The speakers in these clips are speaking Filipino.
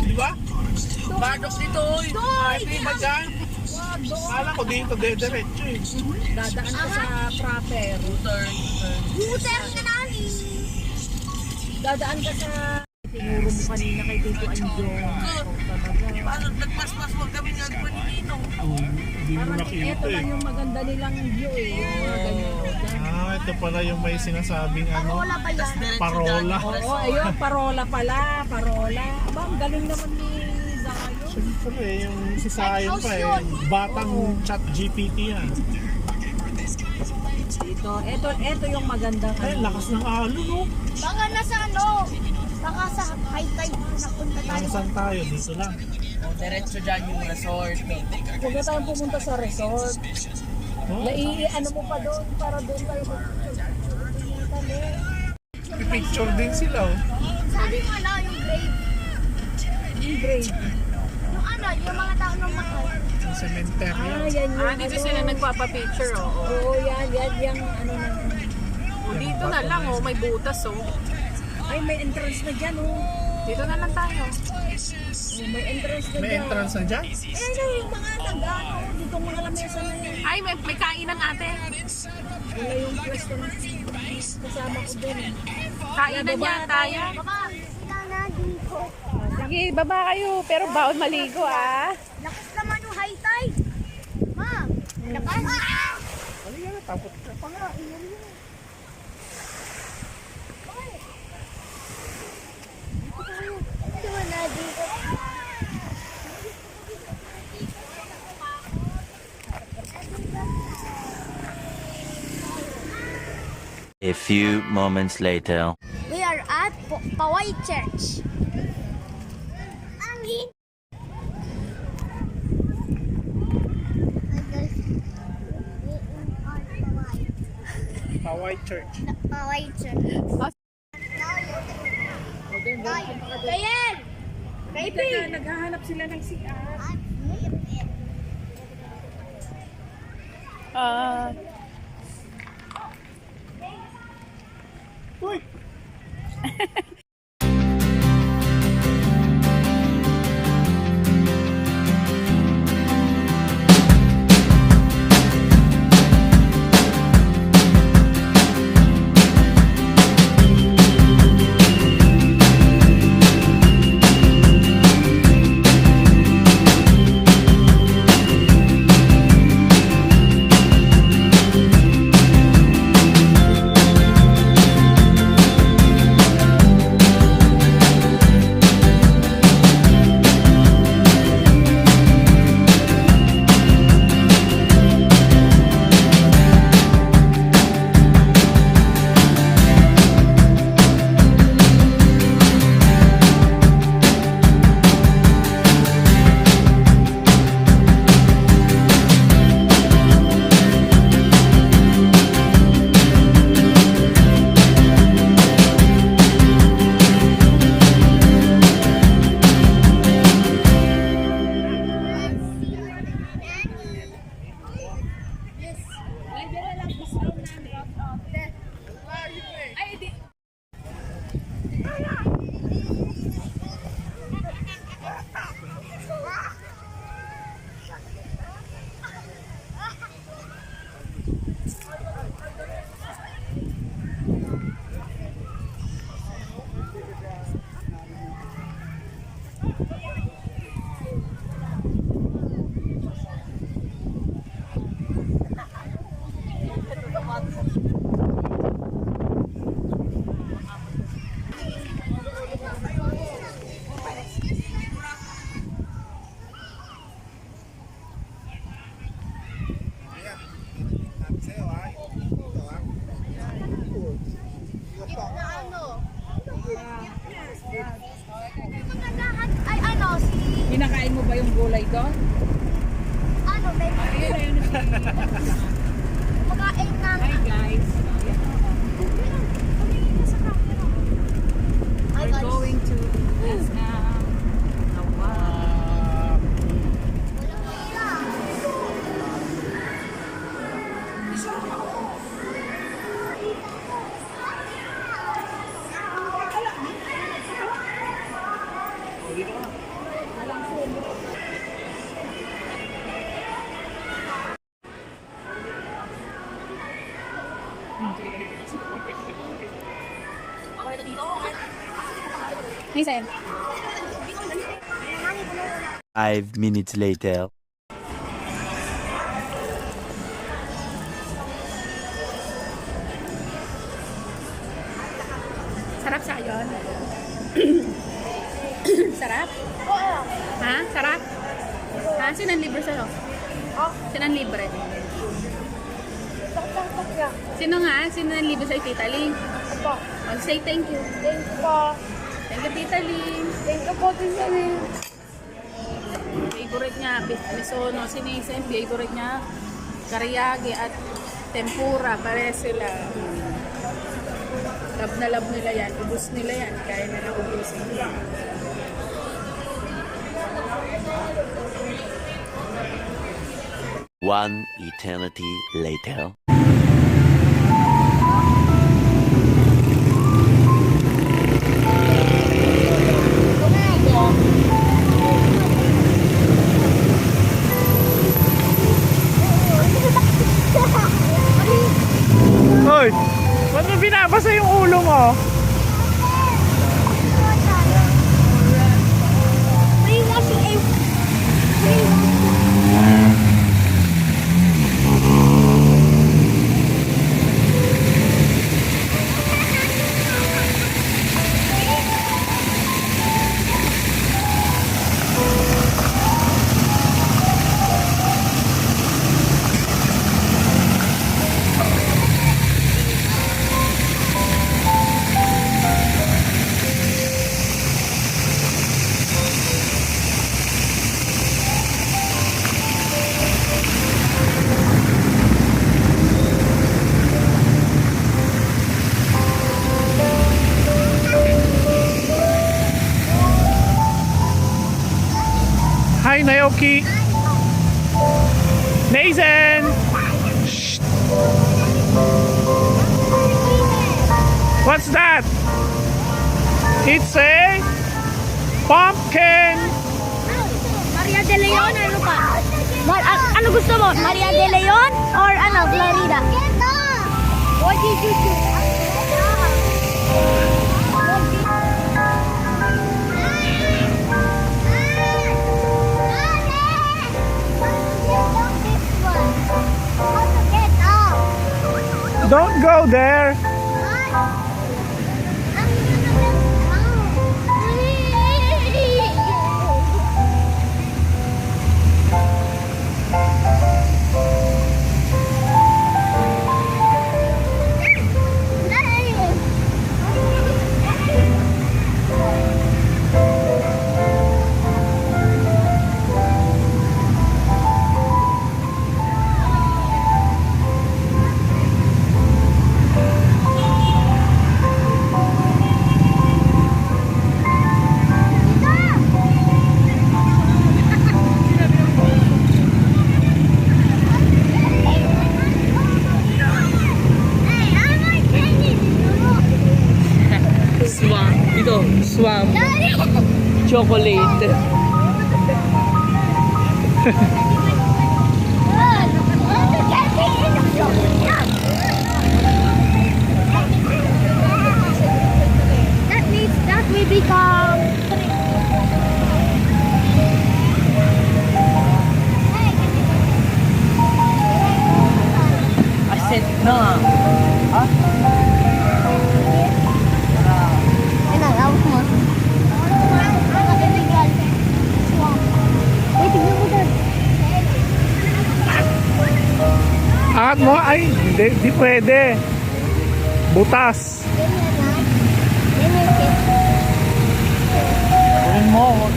di ba? Badok dito, oy. Ay, di ba dyan? Kala ko dito, diretso eh. Dadaan ka sa proper. Buter na nani. Dadaan ka sa... Tinuro mo kanina kay Tito Anjong. Paano nagpas-pas mo kami nga po ni Ninong? Hindi mo Parang nakita ito eh. lang yung maganda nilang view eh. Yung mga ganyan. Ito pala yung may sinasabing ano, Wala pa yan. parola. Oo, ayun, parola pala. Parola. Aba, ang galing naman ni Zayo. Siyempre, yung si Sayon pa eh. Batang chat GPT yan. Ito yung magandang Ay, lakas ng alo, no? Baka nasa ano. Baka sa high tide napunta tayo. Ang saan tayo? Dito lang. O, diretso dyan yung resort. Huwag na tayong pumunta sa resort. Oh, Ano mo pa doon para doon tayo picture din sila oh. Sabi mo ano, yung grave. yung grave. Yung ano, yung mga tao ng mahal. Yung cemetery. Yan yung Dito ano. sila nagpapapicture, oo. Oo, yan yung ano na. O, dito na lang, oh, may butas, oh. Ay, may entrance na dyan, oh. Dito na lang tayo. Oh, may entrance na May dyan. entrance na dyan? Ano yung mga nag-ano, dito mga lamesa na yan. Ay, may kainan ate. Wala yung pwesto na kasama ko doon. Kainan yan tayo. Baba, sila na dito. Sige, baba kayo. Pero baon maligo, ah. Lakas naman yung high tide. Ma'am, lakas. Ano yan? Tapos ka pa nga. Ito na dito. A few moments later. We are at Paway Church. Angin. Hi guys. We are Paway. Paway Church. Paway Church. Kayen! Teka, naghahanap sila ng CR. Uy! Ay ano, Kinakain mo ba yung gulay doon? ano, baby? Kumakain ng... Hi guys. Hi We're guys. going to SM. Wow. Dito ka. Nisan. 5 minutes later. Sarap sa yun. Sarap? Ha? Sarap? Ha? Sino ang libre sa'yo? Sino ang libre? Sino nga? Sino ang libre sa'yo, Tita Ling? Oh, say thank you. Thank you po. Thank you, Tita Ling. Thank you po, Tita Ling. Favorite niya, misono, sinisen, favorite niya, kariyagi at tempura, pare sila. Love na love nila yan, ubus nila yan, kaya nila ubusin. One eternity later. Hoy! Ba't mo binabasa yung ulo mo? Hi, Naoki. Nathan. Shh. What's that? It's a pumpkin. Maria De Leon, ano pa? Ano gusto mo? Maria De Leon or ano, Florida? What did you do? Don't go there. Swam. Chocolate. That means that we become. I said no. Angat mo? Ay, di pwede. Butas. Kunin mo.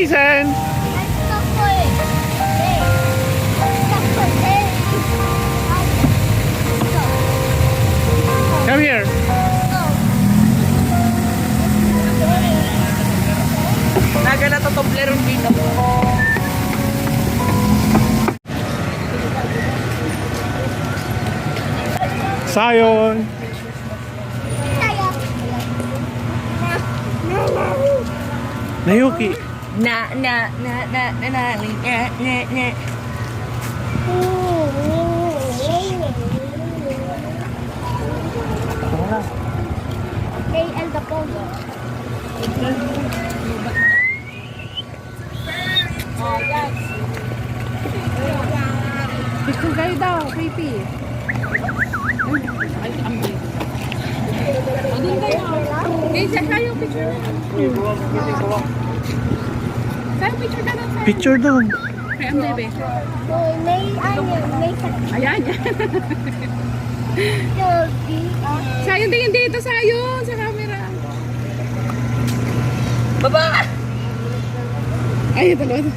Nathan! Come here. Naga na to Toblerone dito. Sayon. Nayuki. Na. KL the Pogo. Picture kayo daw, creepy. Ay, ambil. Doon kayo. Okay, check kayo, picture na. Saan picture ka lang, sir? Picture doon. Kay ang bebe. May sakit. Ayan, yan. Sayon, tingin dito, sayon, sa camera. Baba! Ay, ito naman.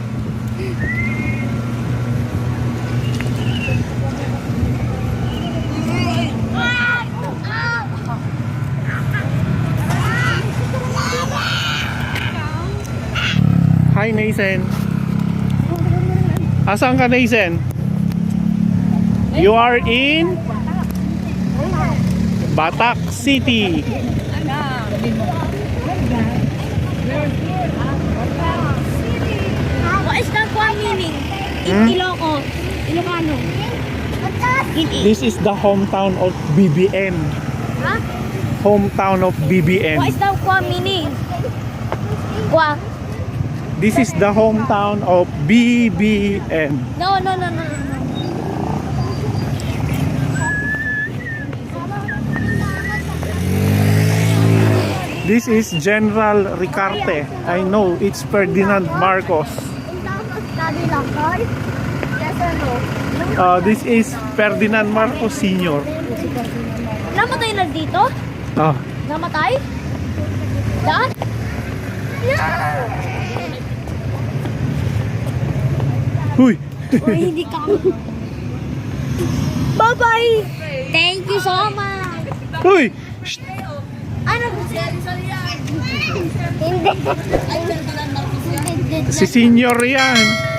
Hi, Nathan. Asan ka, Nathan? You are in Batak City. What is the one meaning? In Ilocos. Ilocano. This is the hometown of BBM. Huh? Hometown of BBM. What is the one meaning? Kwa? This is the hometown of BBM. No. This is General Ricarte. I know it's Ferdinand Marcos. Yes or no? This is Ferdinand Marcos Sr. Namatay na dito? Ah, Namatay? Daan? huy. Uy, hindi ka. Bye-bye! Thank you so much! Huy. Shh. Ano? Hindi. Si Senior yan.